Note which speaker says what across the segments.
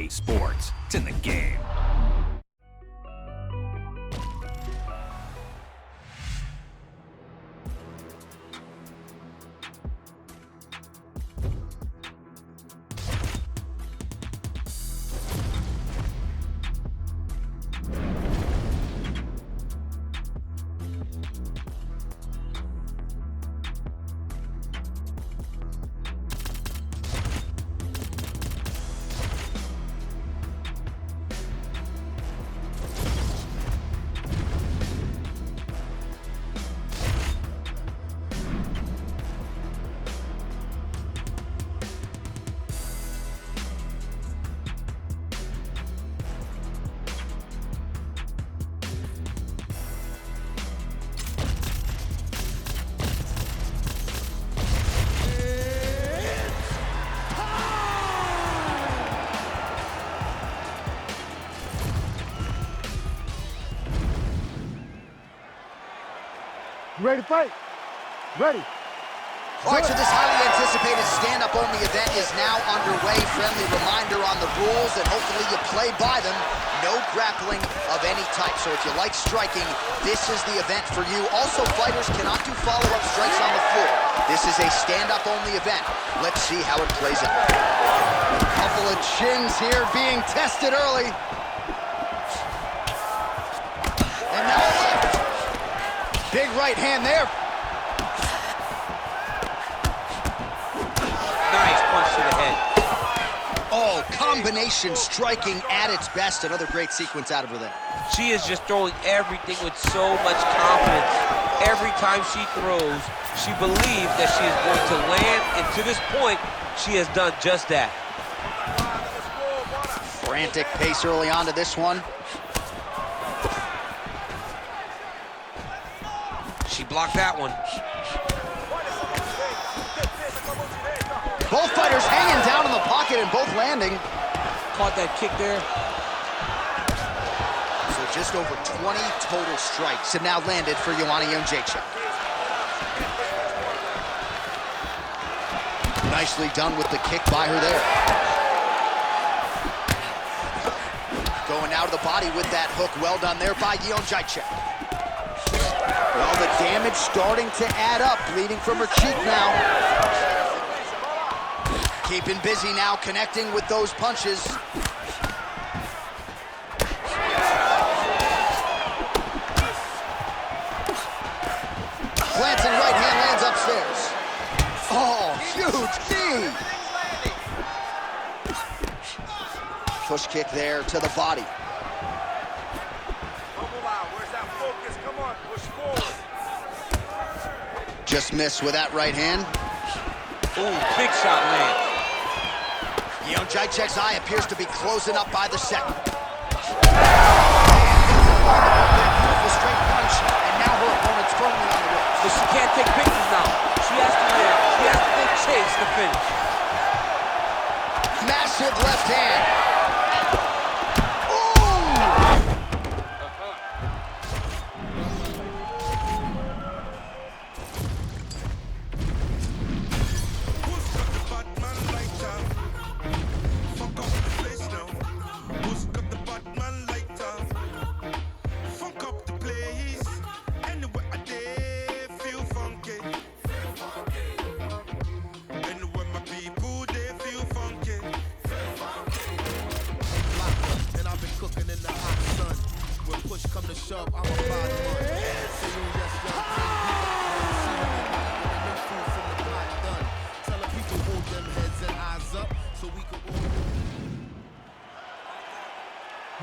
Speaker 1: Sports. It's in the game.
Speaker 2: Ready to fight? Ready.
Speaker 3: All right, so this highly anticipated stand-up only event is now underway. Friendly reminder on the rules, and hopefully you play by them. No grappling of any type. So if you like striking, this is the event for you. Also, fighters cannot do follow-up strikes on the floor. This is a stand-up only event. Let's see how it plays out. Couple of chins here being tested early. And now a left. Big right hand there.
Speaker 4: Nice punch to the head.
Speaker 3: Oh, combination striking at its best. Another great sequence out of her there.
Speaker 4: She is just throwing everything with so much confidence. Every time she throws, she believes that she is going to land, and to this point, she has done just that.
Speaker 3: Frantic pace early on to this one.
Speaker 4: She blocked that one.
Speaker 3: Both fighters hanging down in the pocket and both landing.
Speaker 4: Caught that kick there.
Speaker 3: So just over 20 total strikes have now landed for Joanna Jędrzejczyk. Nicely done with the kick by her there. Going out of the body with that hook. Well done there by Jędrzejczyk. Well, the damage starting to add up, bleeding from her cheek now. Keeping busy now, connecting with those punches. Glancing right hand lands upstairs. Oh, huge knee. Push kick there to the body. Just missed with that right hand.
Speaker 4: Ooh, big shot land.
Speaker 3: Jędrzejczyk's eye appears to be closing up by the second. Beautiful straight punch, and now her opponent's firmly on the ropes.
Speaker 4: But she can't take pictures now. She has to win. She has to go chase the finish.
Speaker 3: Massive left hand.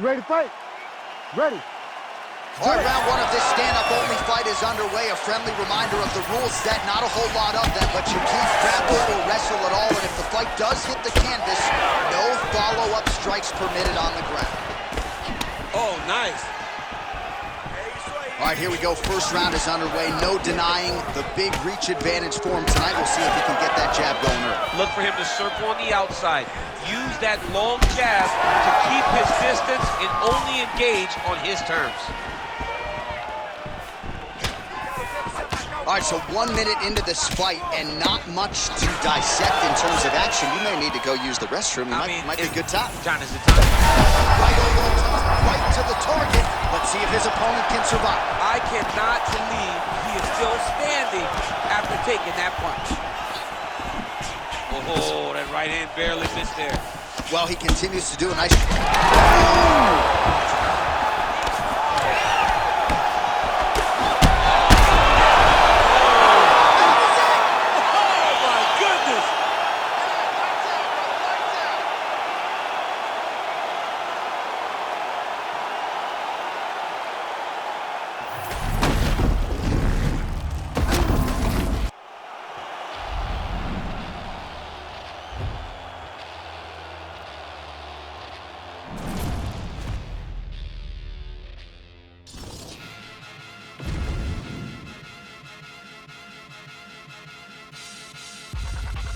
Speaker 2: Ready to fight? Ready.
Speaker 3: All right, round one of this stand-up only fight is underway. A friendly reminder of the rules set. Not a whole lot of them, but you can't grapple or wrestle at all. And if the fight does hit the canvas, no follow-up strikes permitted on the ground.
Speaker 4: Oh, nice.
Speaker 3: All right, here we go. First round is underway. No denying the big reach advantage for him tonight. We'll see if he can get that jab going early.
Speaker 4: Look for him to circle on the outside. Use that long jab to keep his distance and only engage on his terms.
Speaker 3: All right, so 1 minute into this fight and not much to dissect in terms of action. You may need to go use the restroom. It might be a good time.
Speaker 4: John, is it time?
Speaker 3: Right elbow, right to the target. Let's see if his opponent can survive.
Speaker 4: I cannot believe he is still standing after taking that punch. Oh, that right hand barely missed there.
Speaker 3: Well, he continues to do a nice...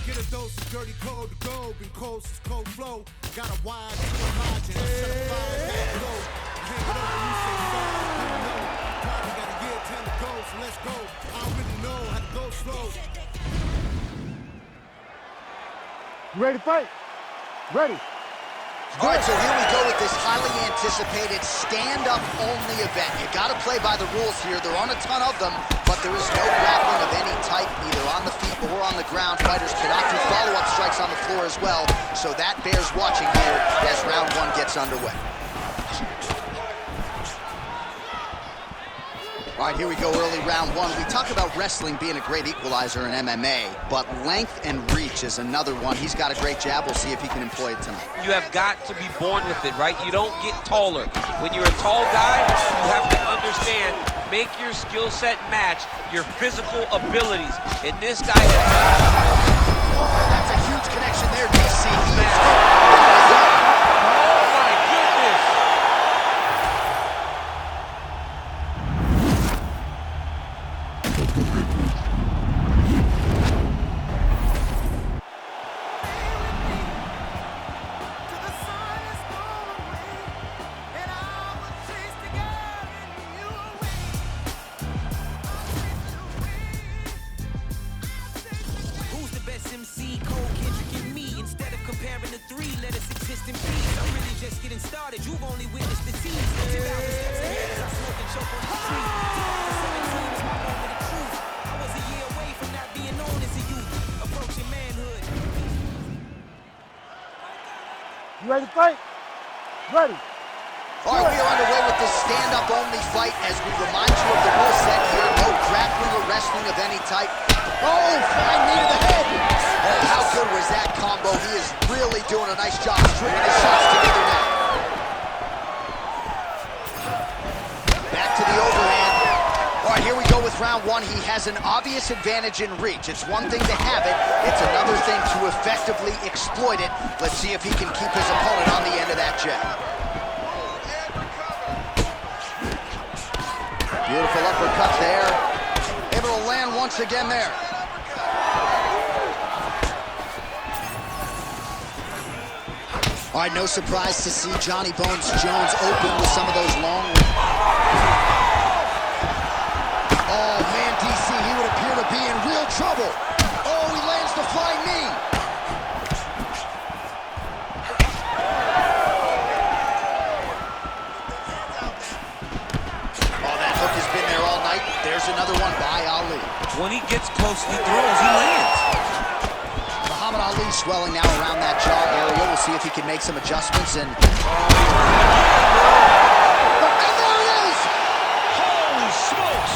Speaker 5: Get a dose of dirty cold to go, been cold since cold flow. Got a wide margin, set a fire, had to go. Hang it over, you say sorry, didn't know. Probably got a year, 10 to go, so let's go. I already know how to go slow.
Speaker 2: You ready to fight? Ready.
Speaker 3: All right, so here we go with this highly anticipated stand-up only event. You got to play by the rules here. There aren't a ton of them, but there is no grappling of any type, either on the feet or on the ground. Fighters cannot do follow-up strikes on the floor as well, so that bears watching here as round one gets underway. All right, here we go, early round one. We talk about wrestling being a great equalizer in MMA, but length and reach is another one. He's got a great jab. We'll see if he can employ it tonight.
Speaker 4: You have got to be born with it, right? You don't get taller. When you're a tall guy, you have to understand, make your skill set match your physical abilities. And this guy has...
Speaker 3: That's a huge connection there, DC.
Speaker 6: Getting started, you've only witnessed the tease. 2,000 steps ahead as I smoke and choke on the street. 2017 was my moment of truth. I was a year away from not being known as a youth, approaching manhood.
Speaker 2: You ready to fight? Ready.
Speaker 3: All right, we are underway with this stand-up only fight as we remind you of the rule set here. No grappling or wrestling of any type. Oh, flying knee to the head. Oh, how good was that combo? He is really doing a nice job stripping his shots together now. Back to the overhand. All right, here we go with round one. He has an obvious advantage in reach. It's one thing to have it. It's another thing to effectively exploit it. Let's see if he can keep his opponent on the end of that jab. Beautiful uppercut there. Able to land once again there. All right, no surprise to see Johnny Bones Jones open with some of those long... Oh, man, DC, he would appear to be in real trouble. Oh, he lands the flying knee. Oh, that hook has been there all night. There's another one by Ali.
Speaker 4: When he gets close to the throws, he lands.
Speaker 3: Muhammad Ali swelling now around that jaw area. We'll see if he can make some adjustments and... And there he is!
Speaker 4: Holy smokes!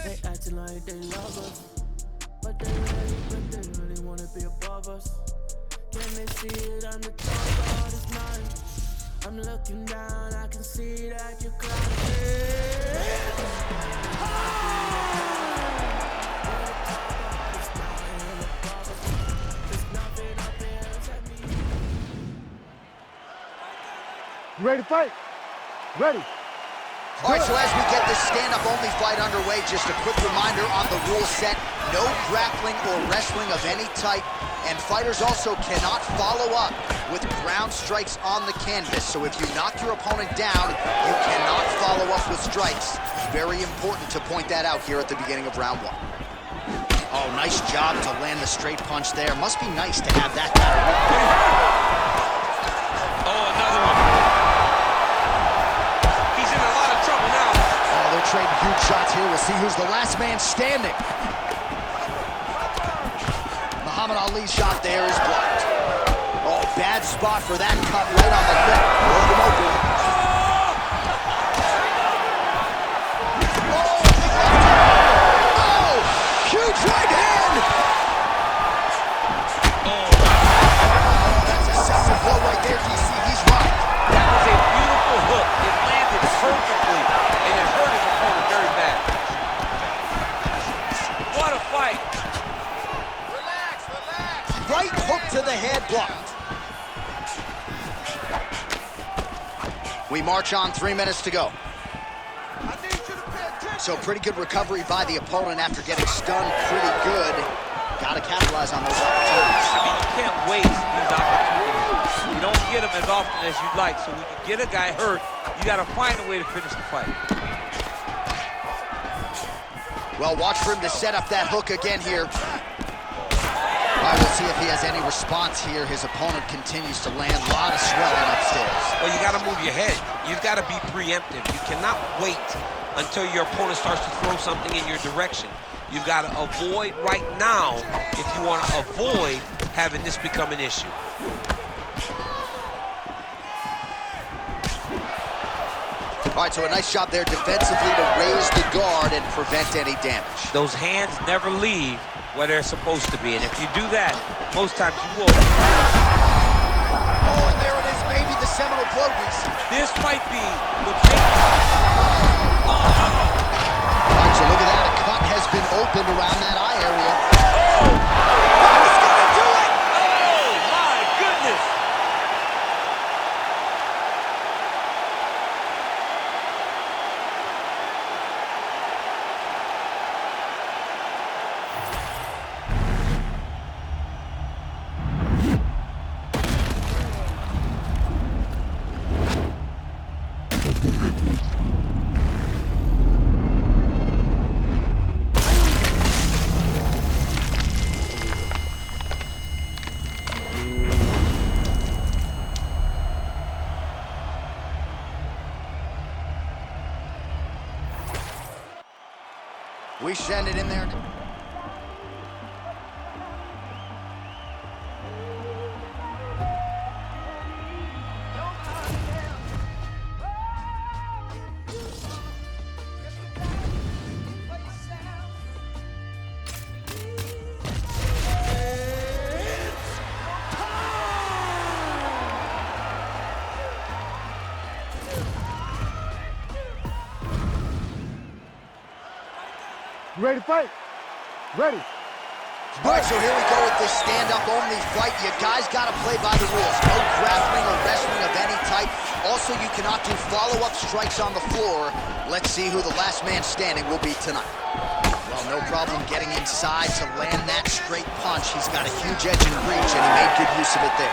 Speaker 6: They acting like they love us, but they really wanna be above us. Can they see it? I'm the top of this night. I'm looking down, I can see that you're
Speaker 2: You ready to fight? Ready.
Speaker 3: All right, so as we get this stand-up only fight underway, just a quick reminder on the rule set. No grappling or wrestling of any type, and fighters also cannot follow up with ground strikes on the canvas. So if you knock your opponent down, you cannot follow up with strikes. Very important to point that out here at the beginning of round one. Oh, nice job to land the straight punch there. Must be nice to have that kind of
Speaker 4: Oh, another one. He's in a lot of trouble now.
Speaker 3: Oh, they're trading huge shots here. We'll see who's the last man standing. Muhammad Ali's shot there is blocked. Oh, bad spot for that cut right on the lip. Rolled him open. Oh, big left hand. Oh, huge right hand.
Speaker 4: Oh,
Speaker 3: That's a sensitive blow right there, DC. He's right.
Speaker 4: that was a beautiful hook. It landed perfectly, and it hurt his opponent very bad. What a fight.
Speaker 3: Right hook to the head, blocked. We march on, 3 minutes to go. So pretty good recovery by the opponent after getting stunned pretty good. Got to capitalize on those opportunities.
Speaker 4: I mean, you can't waste these opportunities. You don't get them as often as you'd like. So when you get a guy hurt, you got to find a way to finish the fight.
Speaker 3: Well, watch for him to set up that hook again here. All right, we'll see if he has any response here. His opponent continues to land a lot of swelling upstairs.
Speaker 4: Well, you got to move your head. You've got to be preemptive. You cannot wait until your opponent starts to throw something in your direction. You've got to avoid right now if you want to avoid having this become an issue.
Speaker 3: All right, so a nice job there defensively to raise the guard and prevent any damage.
Speaker 4: Those hands never leave where they're supposed to be, and if you do that, most times you will.
Speaker 3: Oh, and there it is, maybe the seminal blow, DC.
Speaker 4: This might be the big...
Speaker 3: All right, so look at that. A cut has been opened around that eye area. Oh, he's gonna do it!
Speaker 4: Oh, my goodness!
Speaker 3: We send it in there.
Speaker 2: You ready to fight? Ready.
Speaker 3: All right, so here we go with this stand-up only fight. You guys got to play by the rules. No grappling or wrestling of any type. Also, you cannot do follow-up strikes on the floor. Let's see who the last man standing will be tonight. Well, no problem getting inside to land that straight punch. He's got a huge edge and reach, and he made good use of it there.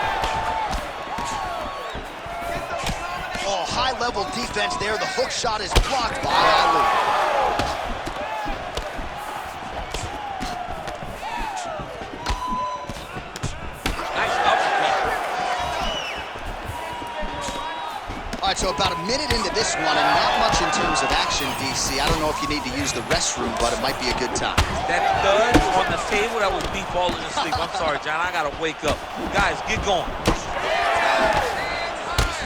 Speaker 3: Oh, high-level defense there. The hook shot is blocked by Ali. All right, so about a minute into this one, and not much in terms of action, DC. I don't know if you need to use the restroom, but it might be a good time.
Speaker 4: That thud on the table, that was me falling asleep. I'm sorry, John, I gotta wake up. Guys, get going.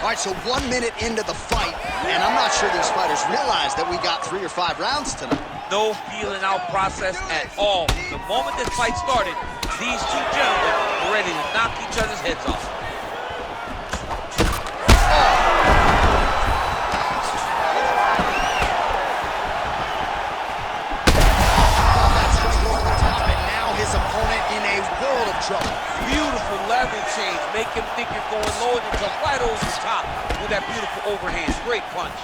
Speaker 3: All right, so 1 minute into the fight, and I'm not sure these fighters realize that we got 3 or 5 rounds tonight.
Speaker 4: No feeling out process at all. The moment this fight started, these two gentlemen were ready to knock each other's heads off. Trouble. Beautiful level change. Make him think you're going low and you come right over the top with that beautiful overhand. Great punch.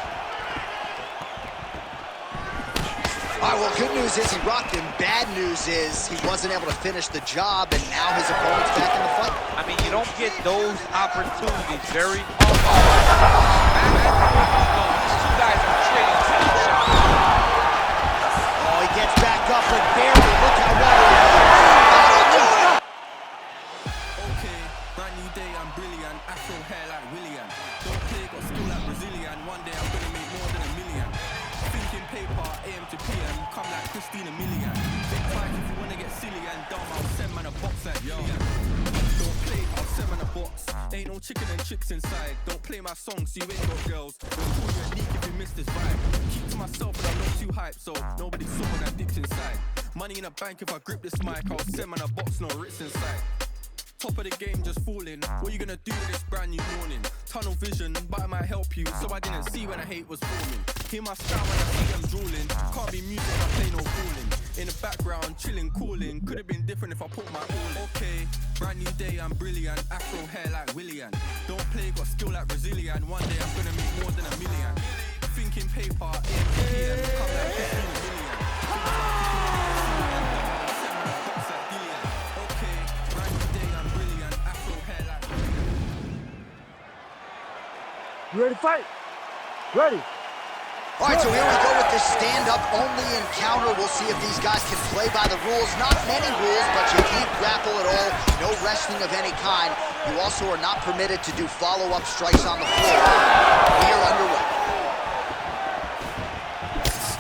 Speaker 3: All right, well, good news is he rocked him. Bad news is he wasn't able to finish the job, and now his opponent's back in the fight.
Speaker 4: I mean, you don't get those opportunities very often. These two guys are trading time shots.
Speaker 3: Oh, he gets back up, but barely. Look how well he is.
Speaker 6: Okay, brand new day, I'm brilliant. Afro hair like William. Don't play, got skill like Brazilian. One day I'm gonna make more than $1 million. Thinking paper, AM to PM, come like Christina Milligan. Big fight if you wanna get silly and dumb, I'll send man a box like Gillian. Don't play, I'll send man a box. Ain't no chicken and chicks inside. Don't play my songs, you ain't got girls. Don't call you a leak if you miss this vibe. Keep to myself and I'm not too hyped, so nobody saw when that dick's inside. Money in a bank if I grip this mic, I'll send man a box, no Ritz inside. Top of the game, just falling. What you gonna do this brand new morning? Tunnel vision, but it might help you. So I didn't see when the hate was forming. Hear my style when I see them drooling. Can't be music, I play no fooling. In the background, chilling, cooling. Could have been different if I put my all in. Okay, brand new day, I'm brilliant. Afro hair like William. Don't play, got skill like Brazilian. One day I'm gonna make more than $1 million. Thinking paper, AM, PM, come like 15 million.
Speaker 2: You ready to fight? Ready.
Speaker 3: All right, so here we go with the stand-up only encounter. We'll see if these guys can play by the rules. Not many rules, but you can't grapple at all. No wrestling of any kind. You also are not permitted to do follow-up strikes on the floor. We are underway.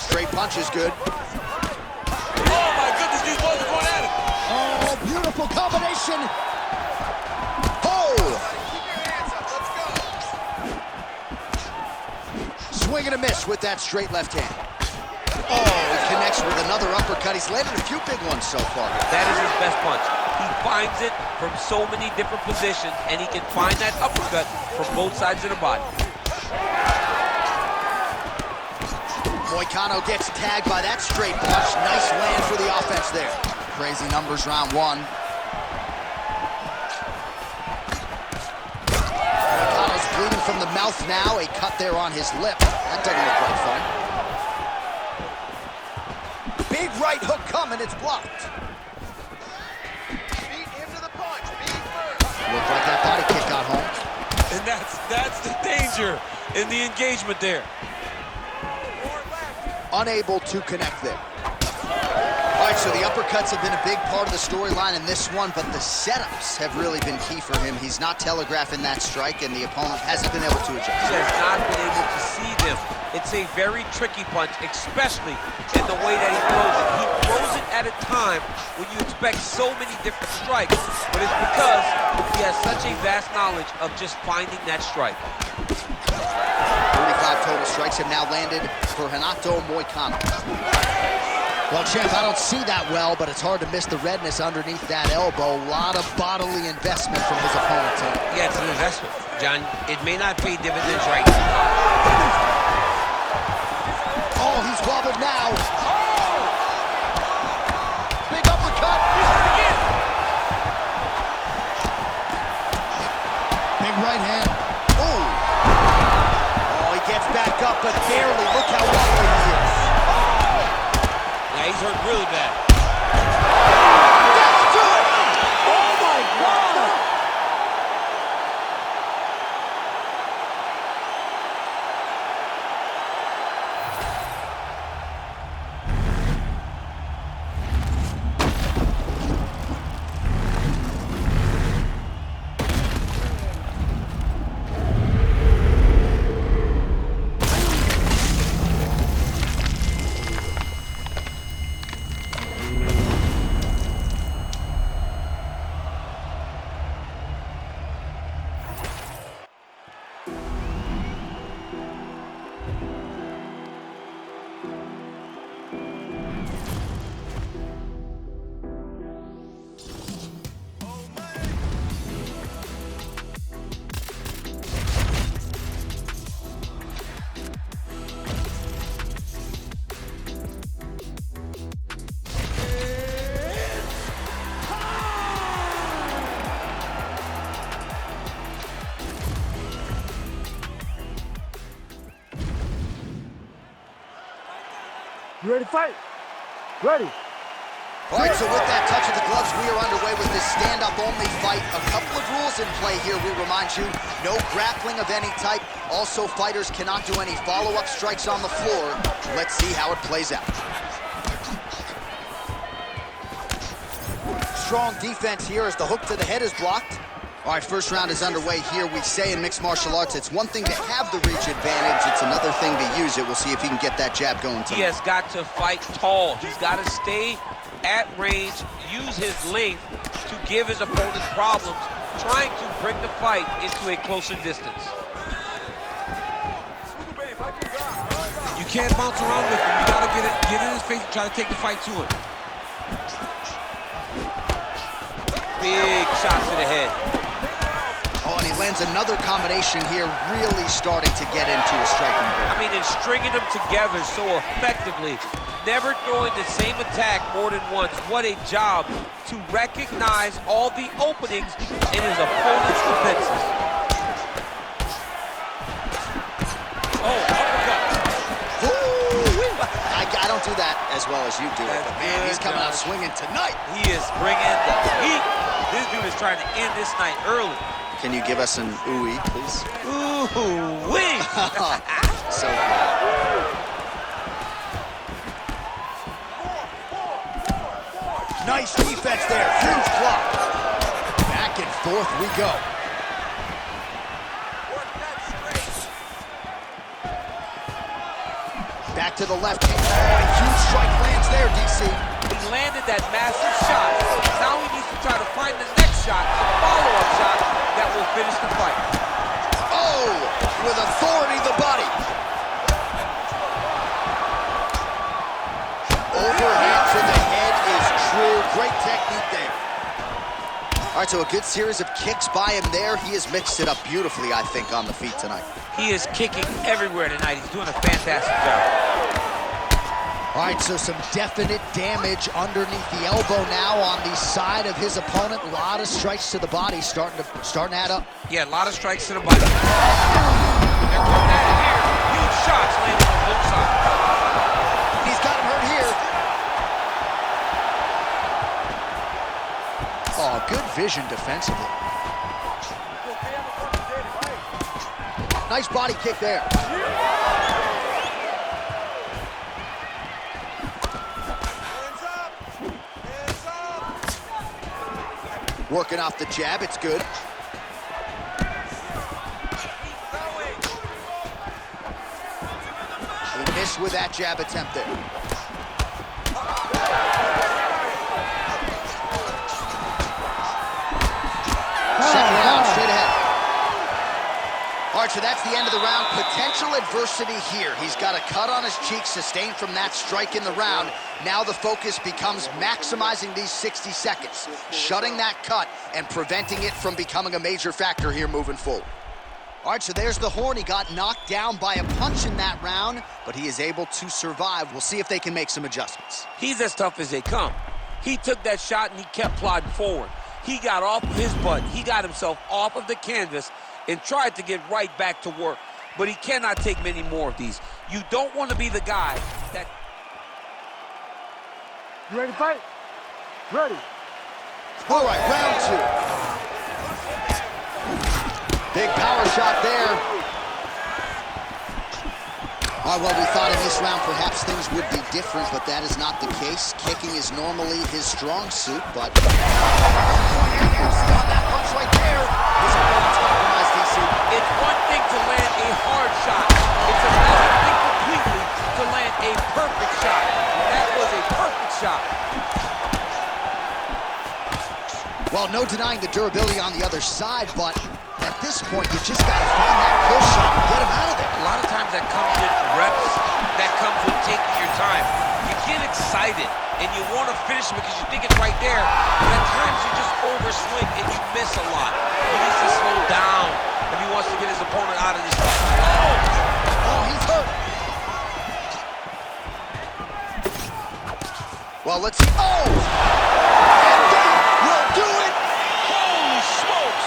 Speaker 3: Straight punch is good.
Speaker 4: Oh my goodness, these boys are going at it.
Speaker 3: Oh, beautiful combination. Oh! Swing and a miss with that straight left hand. Oh, he connects with another uppercut. He's landed a few big ones so far.
Speaker 4: That is his best punch. He finds it from so many different positions, and he can find that uppercut from both sides of the body.
Speaker 3: Moicano gets tagged by that straight punch. Nice land for the offense there. Crazy numbers round one. Moicano's bleeding from the mouth now. A cut there on his lip. That doesn't look like fun. Big right hook coming. It's blocked.
Speaker 5: Feet into the punch. Feet first.
Speaker 3: Looked like that body kick got home.
Speaker 4: And that's the danger in the engagement there.
Speaker 3: Unable to connect there. All right, so the uppercuts have been a big part of the storyline in this one, but the setups have really been key for him. He's not telegraphing that strike, and the opponent hasn't been able to adjust.
Speaker 4: He has not been able to see them. It's a very tricky punch, especially in the way that he throws it. He throws it at a time when you expect so many different strikes, but it's because he has such a vast knowledge of just finding that strike.
Speaker 3: 35 total strikes have now landed for Renato Moicano. Well, champ, I don't see that well, but it's hard to miss the redness underneath that elbow. A lot of bodily investment from his opponent tonight.
Speaker 4: Yeah, it's an investment, John. It may not pay dividends right now.
Speaker 3: Oh, he's wobbled now. Big uppercut. Big right hand. Oh, he gets back up, but barely. Look how wobbly he is.
Speaker 4: Yeah, he's hurt really bad.
Speaker 2: Oh my God! You ready to fight? Ready.
Speaker 3: All right, so with that touch of the gloves, we are underway with this stand-up-only fight. A couple of rules in play here, we remind you. No grappling of any type. Also, fighters cannot do any follow-up strikes on the floor. Let's see how it plays out. Strong defense here as the hook to the head is blocked. All right, first round is underway here. We say in mixed martial arts, it's one thing to have the reach advantage. It's another thing to use it. We'll see if he can get that jab going tonight.
Speaker 4: He has got to fight tall. He's got to stay at range, use his length to give his opponent problems, trying to bring the fight into a closer distance.
Speaker 7: You can't bounce around with him. You gotta get in his face and try to take the fight to him.
Speaker 4: Big shots to the head.
Speaker 3: Oh, and he lands another combination here, really starting to get into a striking grip.
Speaker 4: I mean, and stringing them together so effectively, never throwing the same attack more than once. What a job to recognize all the openings in his opponent's defenses. Oh, uppercut.
Speaker 3: I don't do that as well as you do it, but man, he's coming out swinging tonight.
Speaker 4: He is bringing the heat. This dude is trying to end this night early.
Speaker 3: Can you give us an ooh-wee, please?
Speaker 4: Ooh-wee!
Speaker 3: So good. Nice defense there, huge block. Back and forth we go. Back to the left. Oh, a huge strike lands there, DC.
Speaker 4: He landed that massive shot. Now he needs to try to find the next shot, the follow-up shot that will finish the fight.
Speaker 3: Oh, with authority, the body. Overhand to the head is true. Great technique there. All right, so a good series of kicks by him there. He has mixed it up beautifully, I think, on the feet tonight.
Speaker 4: He is kicking everywhere tonight. He's doing a fantastic job.
Speaker 3: All right, so some definite damage underneath the elbow now on the side of his opponent. A lot of strikes to the body starting to add up.
Speaker 4: Yeah, a lot of strikes to the body. They're coming at it here. Huge shots landing on both sides.
Speaker 3: He's got him hurt here. Oh, good vision defensively. Nice body kick there. Working off the jab, it's good. He missed with that jab attempt there. Second round, straight ahead. All right, so that's the end of the round. Potential adversity here. He's got a cut on his cheek sustained from that strike in the round. Now the focus becomes maximizing these 60 seconds, shutting that cut and preventing it from becoming a major factor here moving forward. All right, so there's the horn. He got knocked down by a punch in that round, but he is able to survive. We'll see if they can make some adjustments.
Speaker 4: He's as tough as they come. He took that shot and he kept plodding forward. He got off of his butt. He got himself off of the canvas and tried to get right back to work. But he cannot take many more of these. You don't want to be the guy that...
Speaker 2: You ready to fight? Ready.
Speaker 3: All right, round two. Big power shot there. All right, well, we thought in this round perhaps things would be different, but that is not the case. Kicking is normally his strong suit, but... on that punch right there. His opponent's compromised, DC.
Speaker 4: It's one thing to land a hard shot. It's another thing completely to land a perfect shot. And that was a perfect shot.
Speaker 3: Well, no denying the durability on the other side, but at this point, you just got to find that pull shot and get him out of there.
Speaker 4: A lot of times that comes with reps, that comes with taking your time. You get excited and you want to finish it because you think it's right there, but at times you just overswing and you miss a lot. He needs to slow down if he wants to get his opponent out of this fight.
Speaker 3: Oh, he's hurt. Well, let's see. Oh! And that will do it!
Speaker 4: Holy smokes!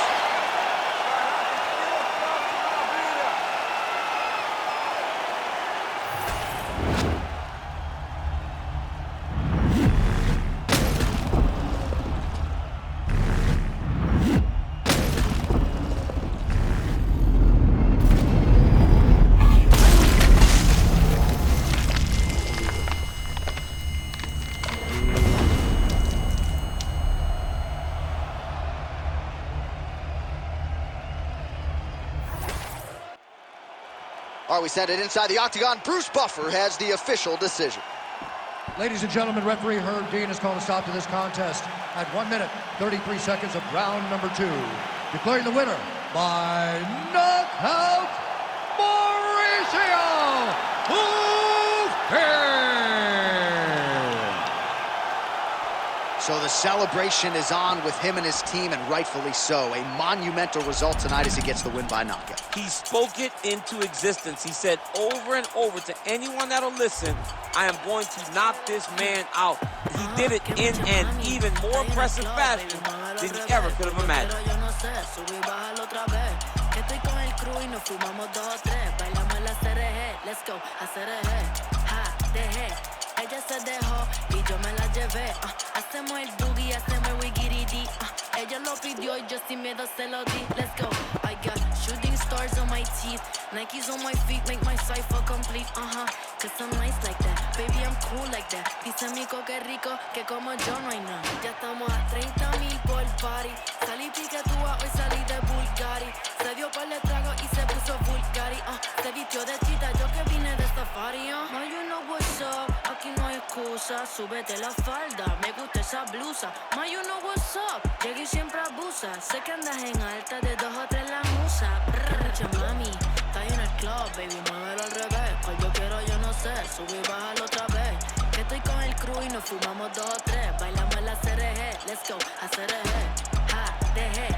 Speaker 3: All right, we send it inside the octagon. Bruce Buffer has the official decision.
Speaker 8: Ladies and gentlemen, referee Herb Dean has called a stop to this contest at 1 minute, 33 seconds of round number 2. Declaring the winner by knockout, Mauricio Ufc!
Speaker 3: So the celebration is on with him and his team, and rightfully so. A monumental result tonight as he gets the win by knockout.
Speaker 9: He spoke it into existence. He said over and over to anyone that'll listen, I am going to knock this man out. He did it in an even more impressive fashion than he ever could have imagined.
Speaker 6: Estoy con el crew y nos fumamos 2 o 3. Bailamos la CRG, let's go, a CRG. Ja, dejé, ella se dejó y yo me la llevé. Hacemos el boogie, hacemos el wigiridi. Ella lo pidió y yo sin miedo se lo di. Let's go, I got shooting stars on my teeth. Nikes on my feet make my cipher complete. Cause I'm nice like that, baby I'm cool like that. Dice Mico que rico, que como yo no hay nada. Ya estamos a 30,000 por party. Salí piquetúa, hoy salí de Bulgari. Se dio par de trago y se puso Bulgari. Se vistió de chita, yo que vine de safari. No, you know what's up, aquí no hay excusa. Súbete la falda, me gusta esa blusa. Ma, you know what's up, llegué y siempre abusa. Sé que andas en alta, de 2 o 3 la musa. Mucha mami, está en el club, baby, muévelo al revés. Pues yo quiero, yo no sé, subir y bajarlo otra vez. Que estoy con el crew y nos fumamos 2 o 3. Bailamos en la CRG, let's go, a CRG. Ja, dejé,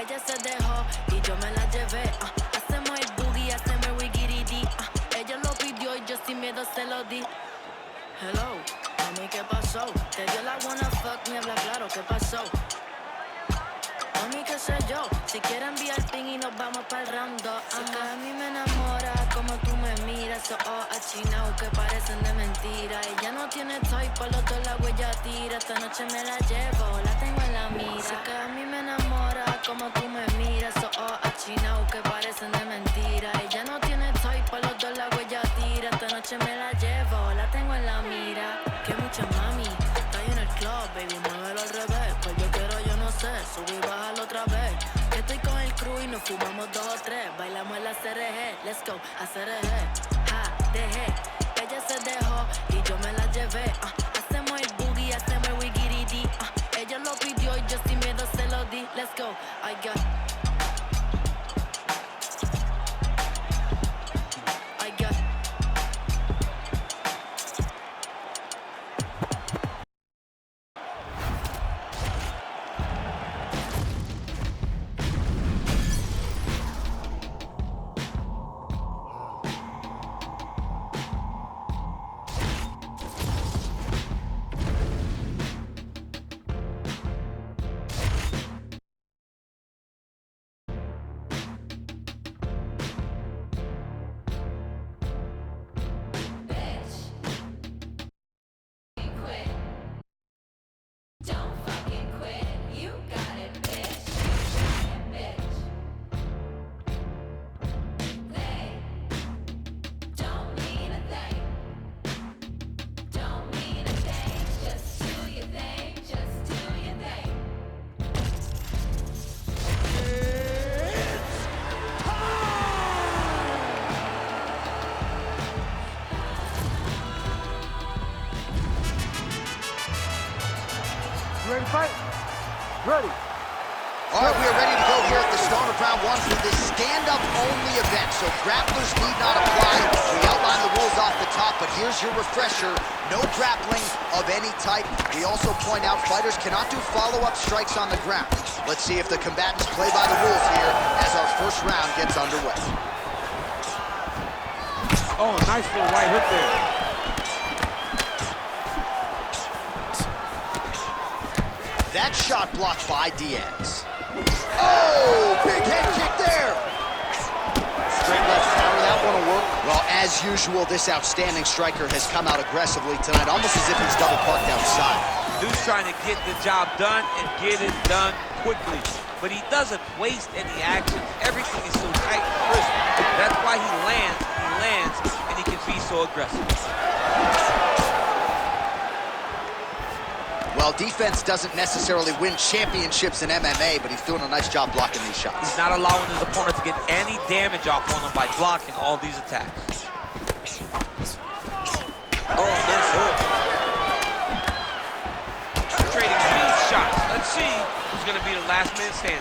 Speaker 6: ella se dejó y yo me la llevé. Hacemos el boogie, hacemos el wigiridi. Ella lo pidió y yo sin miedo se lo di. Hello, mami, ¿qué pasó? Te dio la wanna fuck, me habla claro, ¿qué pasó? Mami, qué sé yo, si quieres enviar ping y nos vamos para el round 2. A mí me enamora como tú me miras. Achinao que parecen de mentira. Ella no tiene type, por los 2 la huella tira. Esta noche me la llevo, la tengo en la mira. Sé que a mí me enamora como tú me miras. Achinao que parecen de mentira. Ella no tiene type, por los 2 la huella tira. Esta noche me la llevo, la tengo en la mira. Que mucha mami, está en el club, baby, muévelo al revés. Pues yo quiero, yo no sé, subir y bajarlo otra vez. Que estoy con el crew y nos fumamos 2 o 3. Bailamos en la CRG, let's go, a CRG. Ja, dejé, ella se dejó y yo me la llevé. Hacemos el boogie, hacemos el wigiridi. Ella lo pidió y yo sin miedo se lo di. Let's go, I got
Speaker 2: Ready to fight? Ready.
Speaker 3: All right, we are ready to go here at the start of round 1 for this stand-up only event. So grapplers need not apply. We outlined the rules off the top, but here's your refresher. No grappling of any type. We also point out fighters cannot do follow-up strikes on the ground. Let's see if the combatants play by the rules here as our first round gets underway.
Speaker 7: Oh, nice little right hook there.
Speaker 3: That shot blocked by Diaz. Oh, big head kick there. Straight left counter, that one will work. Well, as usual, this outstanding striker has come out aggressively tonight, almost as if he's double parked outside.
Speaker 9: Dude's trying to get the job done and get it done quickly. But he doesn't waste any action. Everything is so tight and crisp. That's why he lands, and he can be so aggressive.
Speaker 3: Well, defense doesn't necessarily win championships in MMA, but he's doing a nice job blocking these shots.
Speaker 9: He's not allowing his opponent to get any damage off on him by blocking all these attacks. Oh, nice hook.
Speaker 4: Trading huge shots. Let's see who's going to be the last man standing.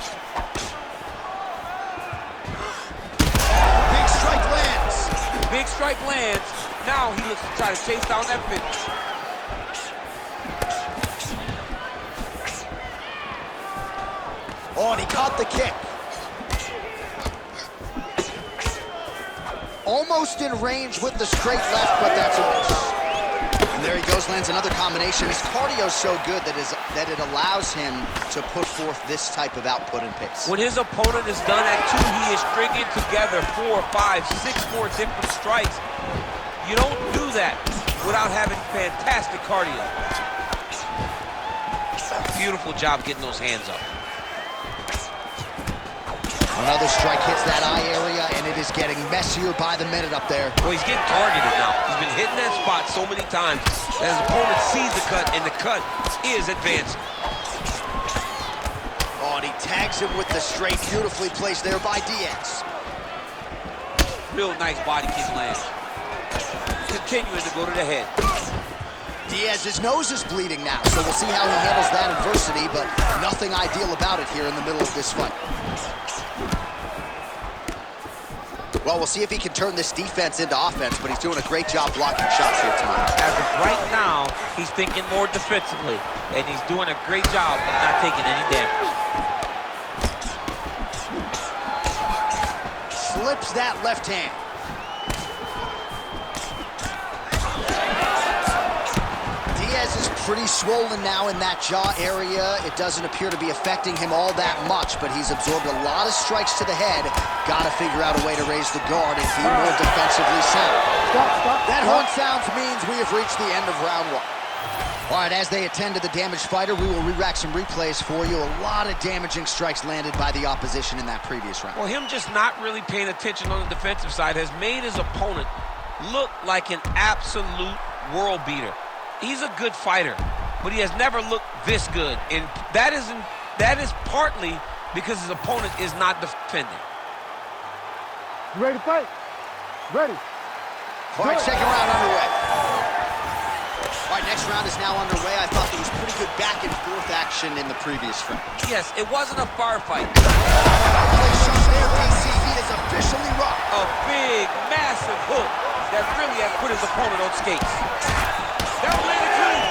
Speaker 3: Big strike lands.
Speaker 9: Big strike lands. Now he looks to try to chase down that finish.
Speaker 3: Oh, and he caught the kick. Almost in range with the straight left, but that's a miss. And there he goes, lands another combination. His cardio's so good that it allows him to put forth this type of output and pace.
Speaker 9: When his opponent is done at 2, he is stringing together 4, 5, 6 more different strikes. You don't do that without having fantastic cardio.
Speaker 4: Beautiful job getting those hands up.
Speaker 3: Another strike hits that eye area, and it is getting messier by the minute up there.
Speaker 4: Well, he's getting targeted now. He's been hitting that spot so many times that his opponent sees the cut, and the cut is advancing.
Speaker 3: Oh, and he tags him with the straight, beautifully placed there by Diaz.
Speaker 9: Real nice body kick land. Continuing to go to the head.
Speaker 3: Diaz's nose is bleeding now, so we'll see how he handles that adversity, but nothing ideal about it here in the middle of this fight. Well, we'll see if he can turn this defense into offense, but he's doing a great job blocking shots here tonight.
Speaker 9: As of right now, he's thinking more defensively, and he's doing a great job of not taking any damage.
Speaker 3: Slips that left hand. Diaz is pretty swollen now in that jaw area. It doesn't appear to be affecting him all that much, but he's absorbed a lot of strikes to the head. Got to figure out a way to raise the guard and be more defensively sound. That horn sounds means we have reached the end of round 1. All right, as they attend to the damaged fighter, we will re-rack some replays for you. A lot of damaging strikes landed by the opposition in that previous round.
Speaker 4: Well, him just not really paying attention on the defensive side has made his opponent look like an absolute world beater. He's a good fighter, but he has never looked this good, and that is partly because his opponent is not defending.
Speaker 2: You ready to fight? Ready.
Speaker 3: All right, second round underway. All right, next round is now underway. I thought there was pretty good back and forth action in the previous round.
Speaker 9: Yes, it wasn't a firefight.
Speaker 3: DC, he is officially rocked.
Speaker 9: A big, massive hook that really has put his opponent on skates. That will land a clean.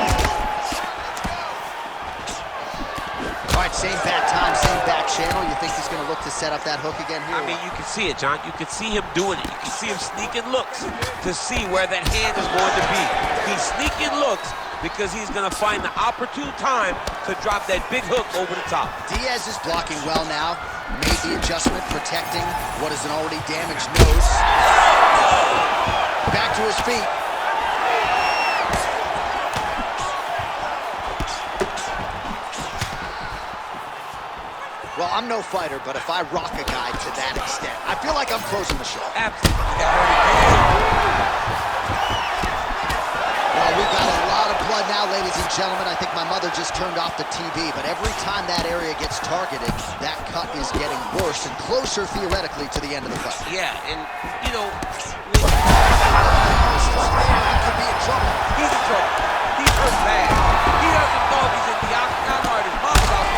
Speaker 3: All right, same back time, same back channel. You think he's going to look to set up that hook again here?
Speaker 9: I mean, you can see it, John. You can see him doing it. You can see him sneaking looks to see where that hand is going to be. He's sneaking looks because he's going to find the opportune time to drop that big hook over the top.
Speaker 3: Diaz is blocking well now. Made the adjustment, protecting what is an already damaged nose. Back to his feet. Well, I'm no fighter, but if I rock a guy to that extent, I feel like I'm closing the show.
Speaker 9: Absolutely.
Speaker 3: Well, we got a lot of blood now, ladies and gentlemen. I think my mother just turned off the TV, but every time that area gets targeted, that cut is getting worse and closer, theoretically, to the end of the fight.
Speaker 4: Yeah, and, you know,
Speaker 3: He could be in trouble.
Speaker 9: He's in trouble. He's hurt bad. He doesn't know if he's in the octagon or at his mom's house.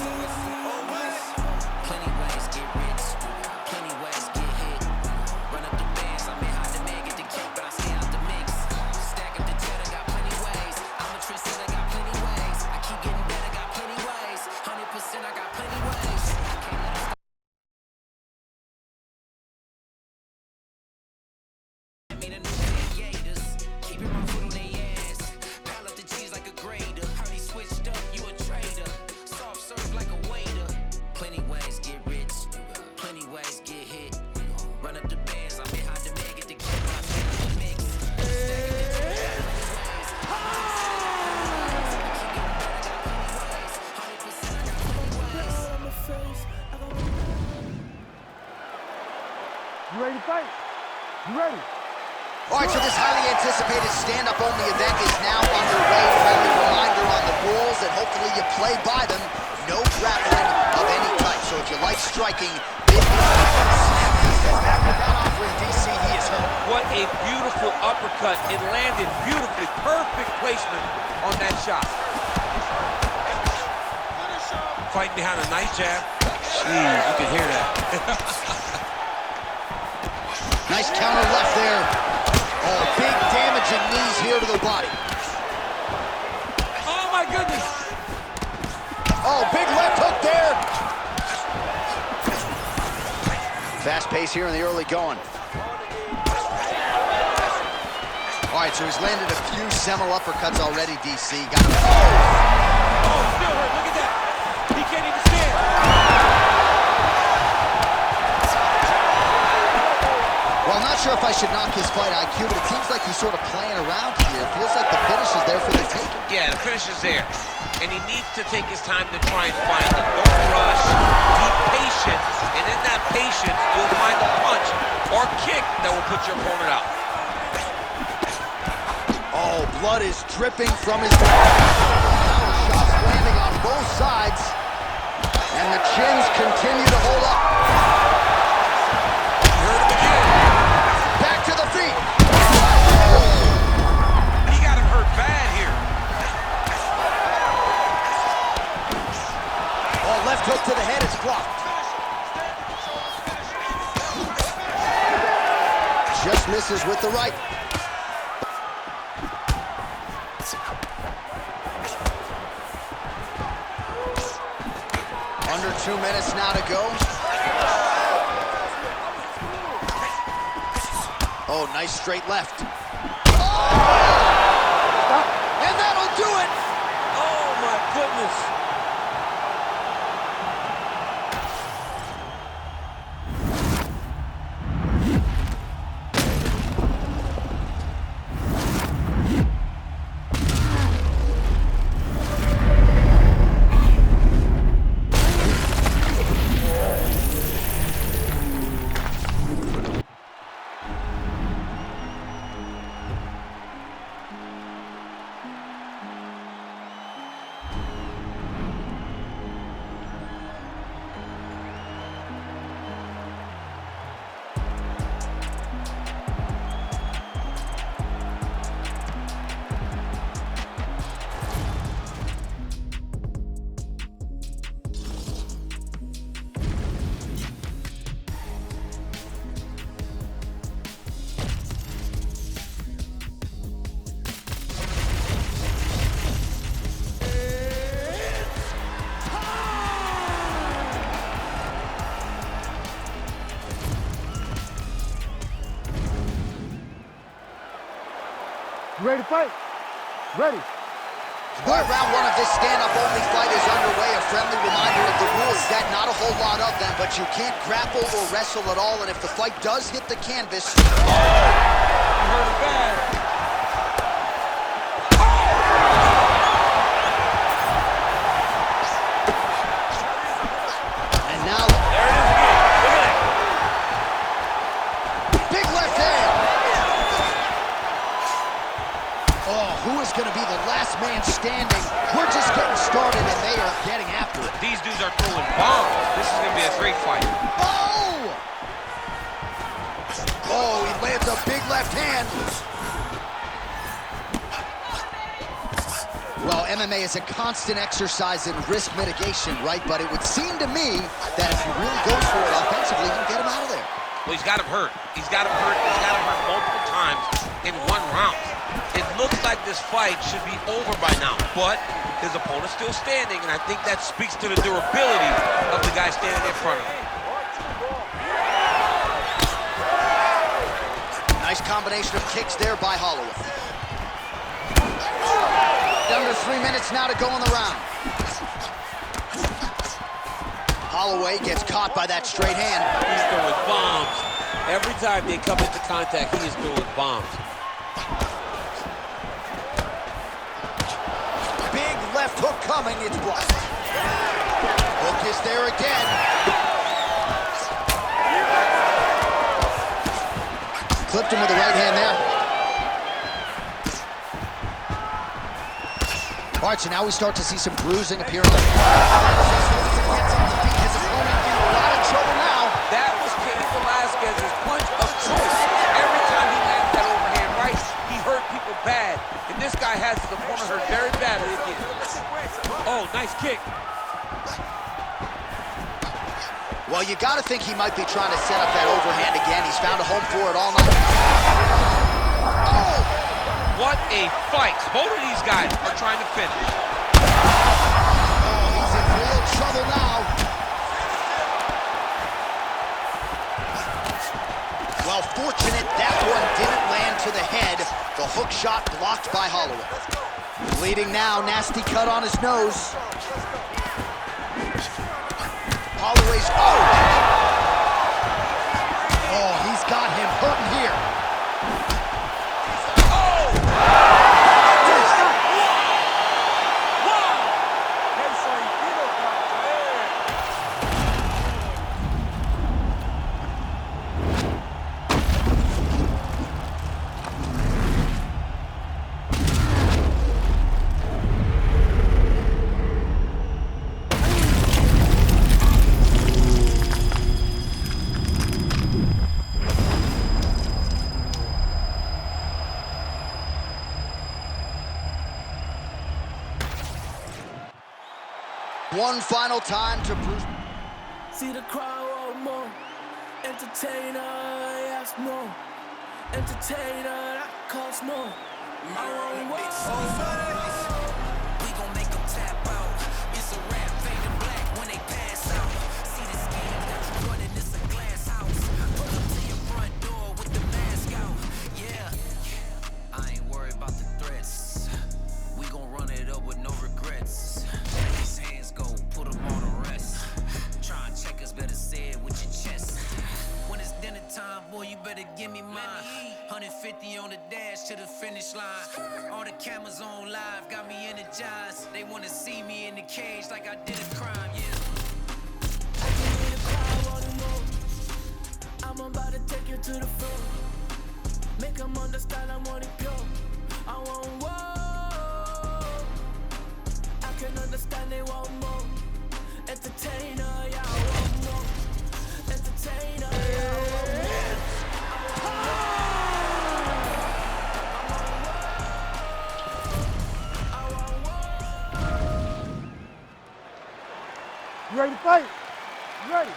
Speaker 3: Holy smokes!
Speaker 6: Plenty ways get rich, plenty ways get hit. Run up the bands, I may hide the man, get the cake, but I stay out the mix. Stack up the cheddar, got plenty ways. I'm a trendsetter, got plenty ways. I keep getting better, got plenty ways. 100%, I got plenty ways. Made a new pair of gators, keeping my foot on their ass. Pile up the cheese like a grater. Heard he switched up, you a traitor. Soft serve like a waiter. Plenty ways get rich, plenty ways get hit. Run up the bands, I may hide the man, get the kick, but I stay out the mix. Stack up the cheddar, got plenty ways. I keep getting better, got plenty ways. 100%, I got plenty ways.
Speaker 2: You ready to fight? You ready?
Speaker 3: All right, so this highly anticipated stand-up only event is now underway. Friendly reminder on the rules, and hopefully you play by them. No grappling of any type. So if you like striking, DC, he is hurt.
Speaker 9: What a beautiful uppercut. It landed beautifully. Perfect placement on that shot.
Speaker 7: Fighting behind a nice jab. Jeez, you can hear that.
Speaker 3: Nice counter left there. Oh, big damaging knees here to the body.
Speaker 9: Oh my goodness.
Speaker 3: Oh, big left hook there. Fast pace here in the early going. All right, so he's landed a few seminal uppercuts already, DC. Got him.
Speaker 9: Oh, still hurt. Look at that. He can't even stand.
Speaker 3: Well, I'm not sure if I should knock his fight IQ, but it seems like he's sort of playing around here. It feels like the finish is there for the taking.
Speaker 4: Yeah, the finish is there. And he needs to take his time to try and find it. Don't rush. Be patient. And in that patience, you'll find a punch or kick that will put your opponent out.
Speaker 3: Oh, blood is dripping from his power shots landing on both sides. And the chins continue to hold up.
Speaker 4: Hurt him again.
Speaker 3: Back to the feet.
Speaker 4: He got him hurt bad here.
Speaker 3: Oh, left hook to the head is blocked. Just misses with the right. Under 2 minutes now to go. Oh, nice straight left. Oh! And that'll do it!
Speaker 9: Oh my goodness.
Speaker 2: You ready to fight? Ready.
Speaker 3: All right, round one of this stand-up only fight is underway. A friendly reminder of the rules that not a whole lot of them, but you can't grapple or wrestle at all, and if the fight does hit the canvas...
Speaker 9: You hurt him bad.
Speaker 3: And now...
Speaker 9: There it is again. Look at that.
Speaker 3: Big left hand! Oh, who is going to be the last man standing? We're just getting started, and they are getting after it.
Speaker 4: These dudes are throwing bombs. This is going to be a great fight.
Speaker 3: Oh! Oh, he lands a big left hand. Well, MMA is a constant exercise in risk mitigation, right? But it would seem to me that if he really goes for it offensively, you can get him out of there.
Speaker 4: Well, he's got him hurt. He's got him hurt. He's got him hurt multiple times in one round. It looks like this fight should be over by now, but his opponent's still standing, and I think that speaks to the durability of the guy standing in front of him.
Speaker 3: Nice combination of kicks there by Holloway. Under 3 minutes now to go in the round. Holloway gets caught by that straight hand.
Speaker 9: He's throwing bombs. Every time they come into contact, he is throwing bombs.
Speaker 3: Big left hook coming, it's blocked. Hook is there again. Clipped him with the right hand there. All right, so now we start to see some bruising appear on the feet. His opponent in a lot of trouble now.
Speaker 9: That was Cain Velasquez's punch of choice. Every time he lands that overhand right, he hurt people bad. And this guy has his opponent hurt very badly again. Oh, nice kick.
Speaker 3: Well, you got to think he might be trying to set up that overhand again. He's found a home for it all night. Oh!
Speaker 4: What a fight. Both of these guys are trying to finish.
Speaker 3: Oh, he's in real trouble now. Well, fortunate that one didn't land to the head. The hook shot blocked by Holloway. Bleeding now, nasty cut on his nose. Holloway's, oh, he's got him hurting here. One final time to Bruce.
Speaker 6: See the crowd want more. Entertainer, yes, more. Entertainer, that costs more. I want more. We gon' make them tap out. It's a rap, fade and black when they pass out. See the scheme that you running, it's a glass house. Pull up to your front door with the mask out. Yeah, I ain't worried about the threats. We gon' run it up with no regrets. These hands go, put them on arrest. Try and check us, better say it with your chest. When it's dinner time, boy, you better give me mine. 150 on the dash to the finish line. All the cameras on live, got me energized. They wanna see me in the cage like I did a crime, yeah. I'm about to take you to the floor. Make them understand I want it pure. I want war. I can understand they want more. Entertainer, yeah, I want more. Entertainer, yeah, I want more.
Speaker 2: You ready to fight? You ready?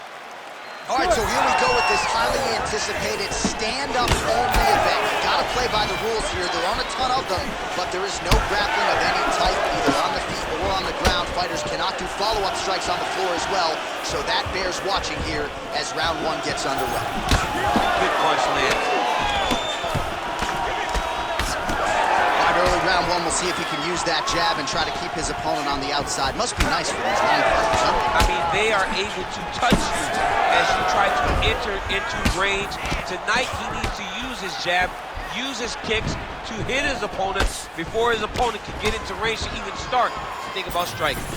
Speaker 3: All right, so here we go with this highly anticipated stand-up only event. You gotta play by the rules here. There aren't a ton of them, but there is no grappling of any type, either on the feet or on the ground. Fighters cannot do follow-up strikes on the floor as well, so that bears watching here as round one gets underway.
Speaker 4: Good punch, Lance.
Speaker 3: Early round one, we'll see if he can use that jab and try to keep his opponent on the outside. Must be nice for these long fighters, huh?
Speaker 4: I mean, they are able to touch you as you try to enter into range. Tonight, he needs to use his jab, use his kicks to hit his opponent before his opponent can get into range to even start to think about striking.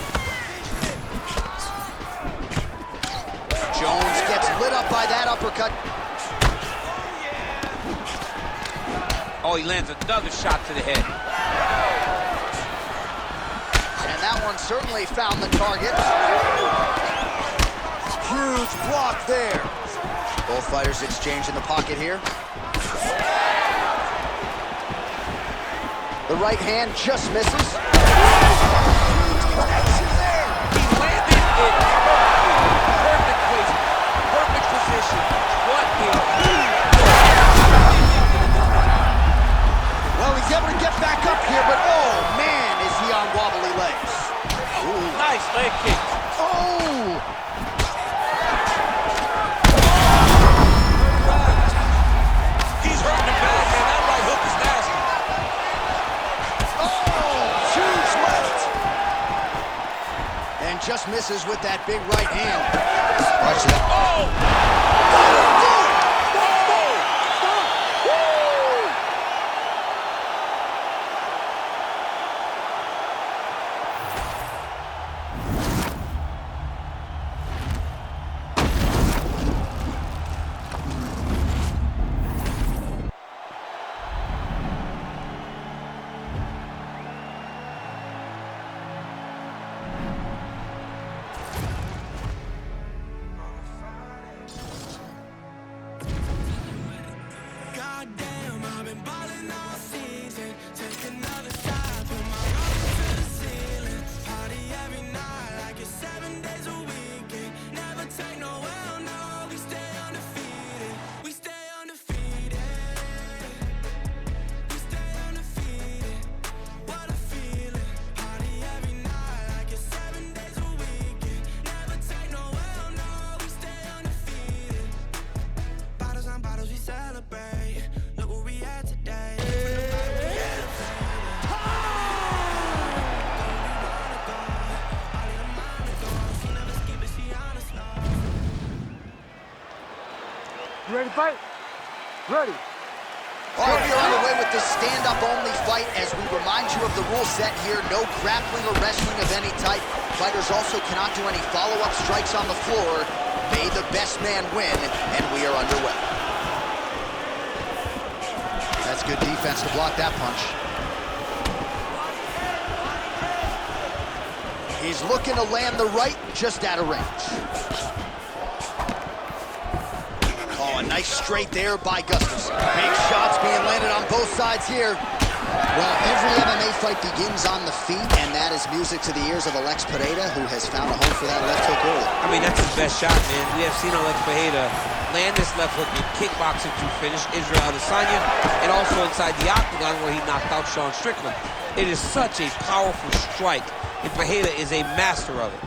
Speaker 3: Jones gets lit up by that uppercut.
Speaker 4: Oh, he lands another shot to the head.
Speaker 3: And that one certainly found the target. Huge block there. Both fighters exchange in the pocket here. The right hand just misses.
Speaker 9: He landed it perfectly. Perfect placement. Perfect position. What a huge
Speaker 3: Well, he's able to get back up here, but oh, man, is he on wobbly legs.
Speaker 9: Ooh, nice leg kick.
Speaker 3: Oh!
Speaker 9: He's hurting him bad, man. That right hook is nasty.
Speaker 3: Huge left. And just misses with that big right hand. Watch that.
Speaker 6: Goddamn, I've been balling all season. Take another shot, put my rocket to the ceiling. Party every night like it's 7 days a week. Never take no L, no, we stay undefeated. We stay undefeated. We stay undefeated. What a feeling. Party every night like it's 7 days a week. Never take no L, no, we stay undefeated. Bottles on bottles, we celebrate. Look where we at today.
Speaker 2: You ready to fight? Ready.
Speaker 3: All right, we are underway with this stand-up only fight as we remind you of the rule set here. No grappling or wrestling of any type. Fighters also cannot do any follow-up strikes on the floor. May the best man win, and we are underway. That's good defense to block that punch. He's looking to land the right, just out of range. Oh, a nice straight there by Gustafsson. Big shots being landed on both sides here. Well, every MMA fight begins on the feet, and that is music to the ears of Alex Pereira, who has found a home for that left hook early.
Speaker 4: I mean, that's his best shot, man. We have seen Alex Pereira land this left hook in kickboxing to finish Israel Adesanya, and also inside the octagon where he knocked out Sean Strickland. It is such a powerful strike, and Pereira is a master of it.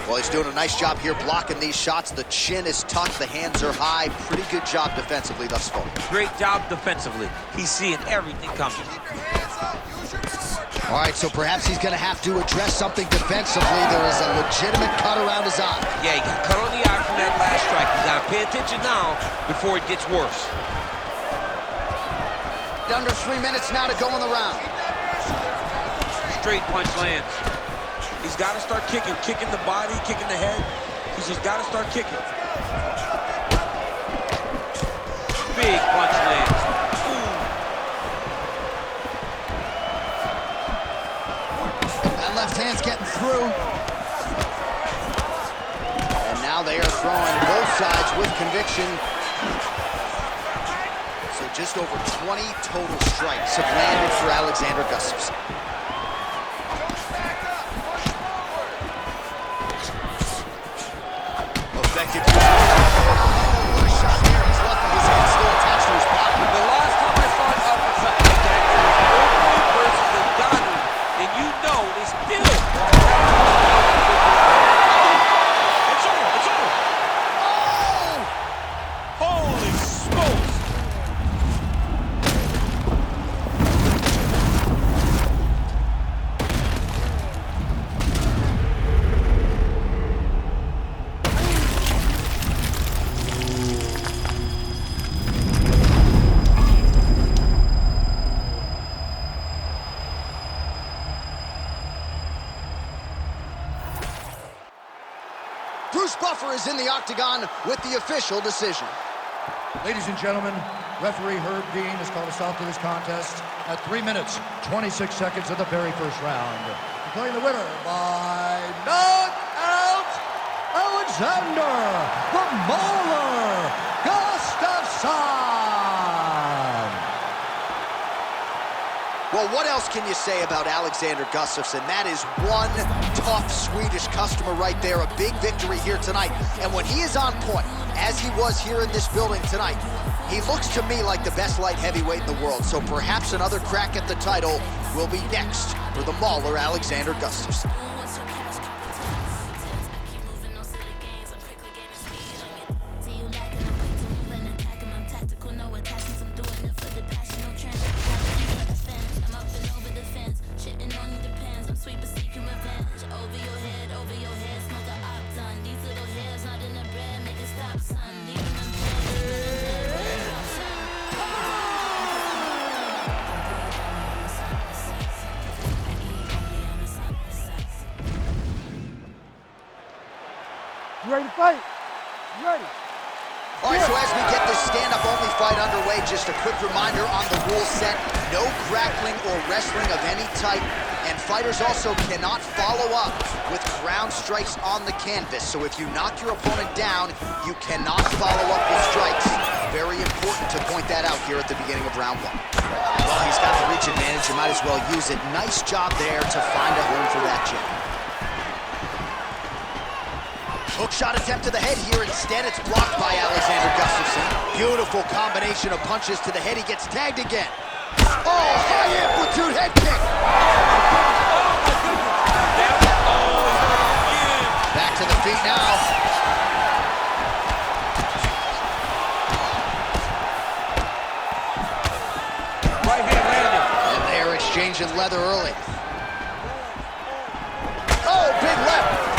Speaker 3: Well, he's doing a nice job here blocking these shots. The chin is tucked, the hands are high. Pretty good job defensively thus far.
Speaker 4: Great job defensively. He's seeing everything coming.
Speaker 3: All right, so perhaps he's going to have to address something defensively. There is a legitimate cut around his eye.
Speaker 4: Yeah, he got cut on the eye from that last strike. He's got to pay attention now before it gets worse.
Speaker 3: Under 3 minutes now to go in the round.
Speaker 4: Straight punch lands. He's got to start kicking the body, kicking the head. He's just got to start kicking. Big punch lands. Ooh.
Speaker 3: That left hand's getting through. And now they are throwing both sides with conviction. So just over 20 total strikes have landed for Alexander Gustafsson. Effective. What a shot there. He's left with his hand still attached to his body.
Speaker 9: The last time I saw an uppercut like that, it was Oakley versus Ngannou, and you know they still. It's over. It's over. Oh! Holy smokes!
Speaker 3: Bruce Buffer is in the octagon with the official decision.
Speaker 8: Ladies and gentlemen, referee Herb Dean has called a stop to this contest at 3 minutes, 26 seconds of the very first round. Declaring the winner by knockout, Alexander the Mauler Gustafsson.
Speaker 3: Well, what else can you say about Alexander Gustafsson? That is one tough Swedish customer right there. A big victory here tonight. And when he is on point, as he was here in this building tonight, he looks to me like the best light heavyweight in the world. So perhaps another crack at the title will be next for the Mauler Alexander Gustafsson.
Speaker 2: You ready to fight? You ready?
Speaker 3: All right, so as we get this stand-up-only fight underway, just a quick reminder on the rule set. No grappling or wrestling of any type, and fighters also cannot follow up with ground strikes on the canvas. So if you knock your opponent down, you cannot follow up with strikes. Very important to point that out here at the beginning of round one. Well, he's got the reach advantage. You might as well use it. Nice job there to find a home for that jab. Hook shot attempt to the head here. Instead, it's blocked by Alexander Gustafsson. Beautiful combination of punches to the head. He gets tagged again. Oh, high amplitude head kick. Back to the feet now.
Speaker 9: Right hand landed.
Speaker 3: And they're exchanging leather early. Oh, big left.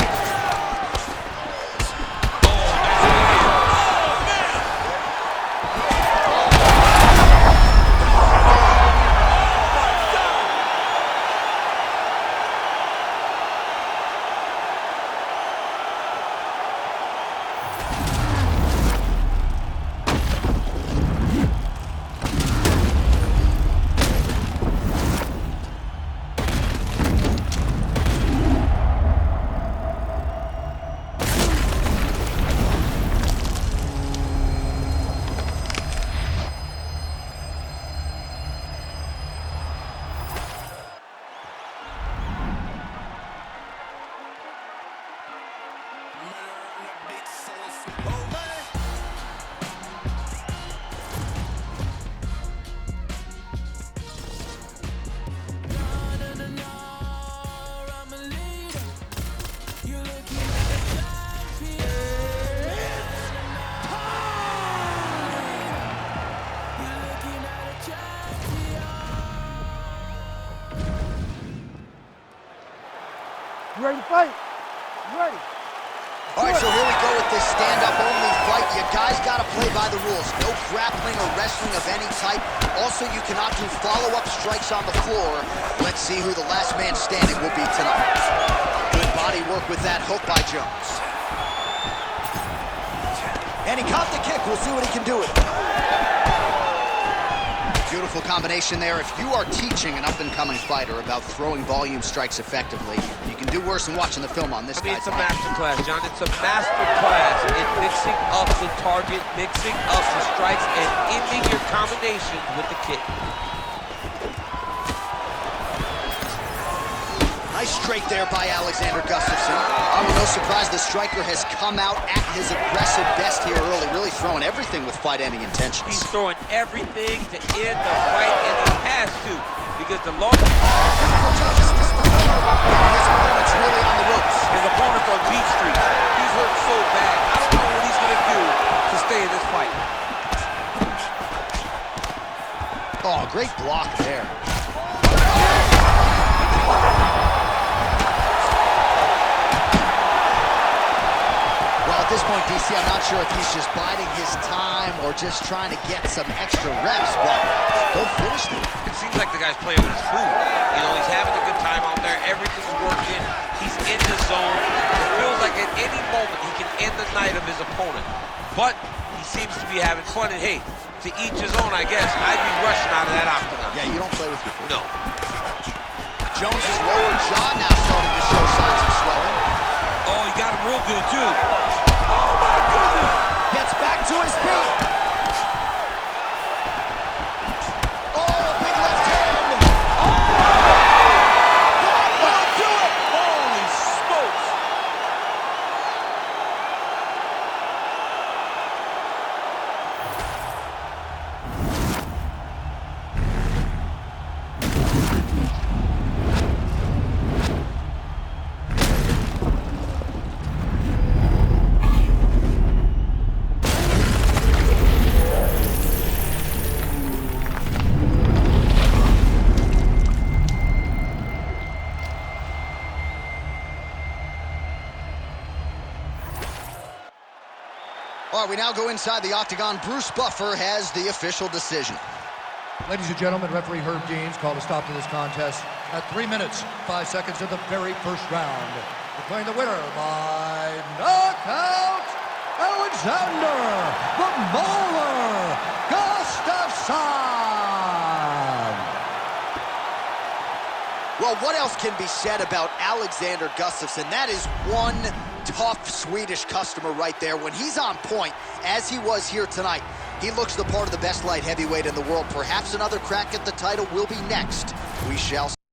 Speaker 2: You ready to fight? You ready?
Speaker 3: All right, so here we go with this stand-up-only fight. You guys got to play by the rules. No grappling or wrestling of any type. Also, you cannot do follow-up strikes on the floor. Let's see who the last man standing will be tonight. Good body work with that hook by Jones. And he caught the kick. We'll see what he can do with it. Beautiful combination there. If you are teaching an up-and-coming fighter about throwing volume strikes effectively, you can do worse than watching the film on this guy.
Speaker 9: It's a master class, John. It's a master class in mixing up the target, mixing up the strikes, and ending your combinations with the kick.
Speaker 3: Nice straight there by Alexander Gustafsson. No surprise the striker has come out at his aggressive best here early, really throwing everything with fight-ending intentions.
Speaker 9: He's throwing everything to end the fight, and he has to, because the longer...
Speaker 3: His opponent's really on the ropes.
Speaker 9: His opponent's on Beat Street. He's hurt so bad. I don't know what he's going to do to stay in this fight.
Speaker 3: Oh, great block there. At this point, DC, I'm not sure if he's just biding his time or just trying to get some extra reps, but he'll finish it.
Speaker 4: It seems like the guy's playing with his food. You know, he's having a good time out there. Everything's working. He's in the zone. It feels like at any moment he can end the night of his opponent. But he seems to be having fun, and hey, to each his own, I guess. I'd be rushing out of that octagon.
Speaker 3: Yeah, you don't play with your food.
Speaker 4: No.
Speaker 3: Jones' lower jaw now starting to show signs of swelling.
Speaker 4: Oh, he got him real good, too.
Speaker 3: Gets back to his feet. Oh, big left hand. Oh, All right, we now go inside the octagon. Bruce Buffer has the official decision.
Speaker 8: Ladies and gentlemen, referee Herb Dean's called a stop to this contest at 3 minutes, 5 seconds of the very first round. Declaring the winner by knockout, Alexander the Mauler Gustafsson.
Speaker 3: Well, what else can be said about Alexander Gustafsson? That is one tough Swedish customer right there. When he's on point, as he was here tonight, he looks the part of the best light heavyweight in the world. Perhaps another crack at the title will be next. We shall see.